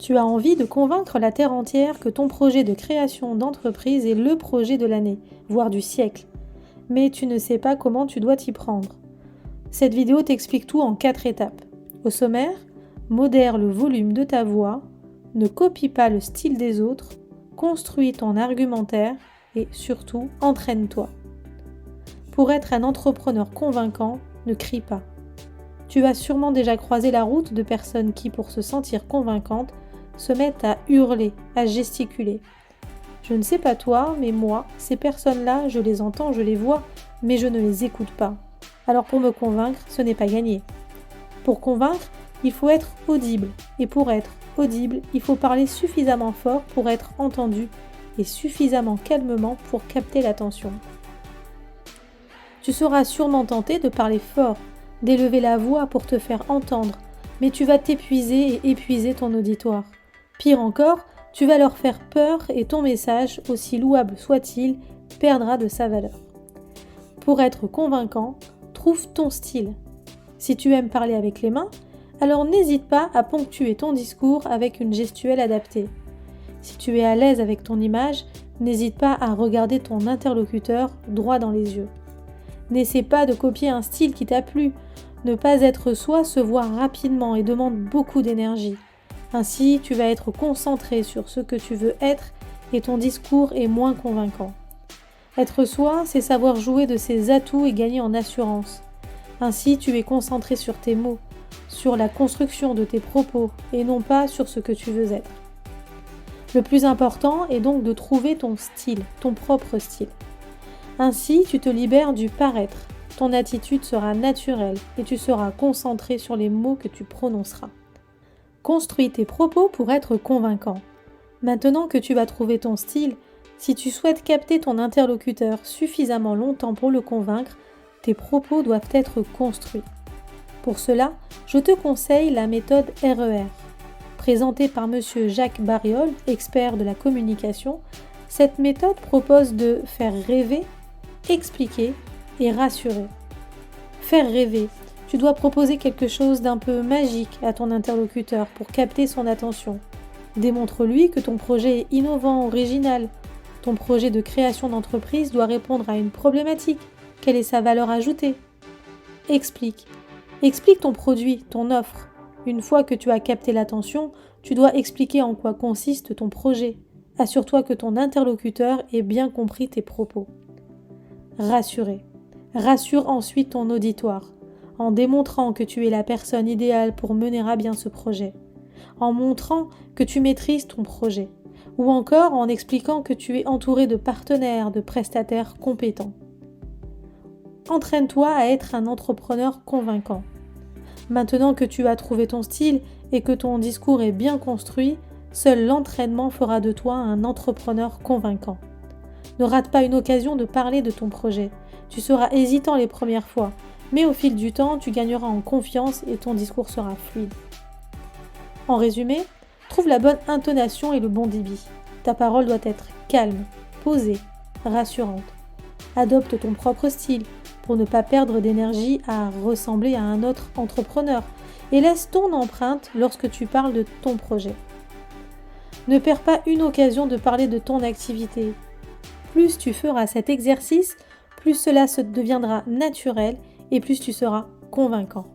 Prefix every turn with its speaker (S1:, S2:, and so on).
S1: Tu as envie de convaincre la terre entière que ton projet de création d'entreprise est le projet de l'année, voire du siècle. Mais tu ne sais pas comment tu dois t'y prendre. Cette vidéo t'explique tout en 4 étapes. Au sommaire, modère le volume de ta voix, ne copie pas le style des autres, construis ton argumentaire et surtout, entraîne-toi. Pour être un entrepreneur convaincant, ne crie pas. Tu as sûrement déjà croisé la route de personnes qui, pour se sentir convaincantes, se mettent à hurler, à gesticuler. Je ne sais pas toi, mais moi, ces personnes-là, je les entends, je les vois, mais je ne les écoute pas. Alors pour me convaincre, ce n'est pas gagné. Pour convaincre, il faut être audible. Et pour être audible, il faut parler suffisamment fort pour être entendu et suffisamment calmement pour capter l'attention. Tu seras sûrement tenté de parler fort, d'élever la voix pour te faire entendre, mais tu vas t'épuiser et épuiser ton auditoire. Pire encore, tu vas leur faire peur et ton message, aussi louable soit-il, perdra de sa valeur. Pour être convaincant, trouve ton style. Si tu aimes parler avec les mains, alors n'hésite pas à ponctuer ton discours avec une gestuelle adaptée. Si tu es à l'aise avec ton image, n'hésite pas à regarder ton interlocuteur droit dans les yeux. N'essaie pas de copier un style qui t'a plu. Ne pas être soi se voit rapidement et demande beaucoup d'énergie. Ainsi, tu vas être concentré sur ce que tu veux être et ton discours est moins convaincant. Être soi, c'est savoir jouer de ses atouts et gagner en assurance. Ainsi, tu es concentré sur tes mots, sur la construction de tes propos et non pas sur ce que tu veux être. Le plus important est donc de trouver ton style, ton propre style. Ainsi, tu te libères du paraître. Ton attitude sera naturelle et tu seras concentré sur les mots que tu prononceras. Construis tes propos pour être convaincant. Maintenant que tu vas trouver ton style, si tu souhaites capter ton interlocuteur suffisamment longtemps pour le convaincre, tes propos doivent être construits. Pour cela, je te conseille la méthode RER. Présentée par M. Jacques Barriol, expert de la communication, cette méthode propose de faire rêver, expliquer et rassurer. Faire rêver. Tu dois proposer quelque chose d'un peu magique à ton interlocuteur pour capter son attention. Démontre-lui que ton projet est innovant, original. Ton projet de création d'entreprise doit répondre à une problématique. Quelle est sa valeur ajoutée ? Explique. Explique ton produit, ton offre. Une fois que tu as capté l'attention, tu dois expliquer en quoi consiste ton projet. Assure-toi que ton interlocuteur ait bien compris tes propos. Rassurer. Rassure ensuite ton auditoire, en démontrant que tu es la personne idéale pour mener à bien ce projet, en montrant que tu maîtrises ton projet, ou encore en expliquant que tu es entouré de partenaires, de prestataires compétents. Entraîne-toi à être un entrepreneur convaincant. Maintenant que tu as trouvé ton style et que ton discours est bien construit, seul l'entraînement fera de toi un entrepreneur convaincant. Ne rate pas une occasion de parler de ton projet. Tu seras hésitant les premières fois, mais au fil du temps, tu gagneras en confiance et ton discours sera fluide. En résumé, trouve la bonne intonation et le bon débit. Ta parole doit être calme, posée, rassurante. Adopte ton propre style pour ne pas perdre d'énergie à ressembler à un autre entrepreneur et laisse ton empreinte lorsque tu parles de ton projet. Ne perds pas une occasion de parler de ton activité. Plus tu feras cet exercice, plus cela se deviendra naturel et plus tu seras convaincant.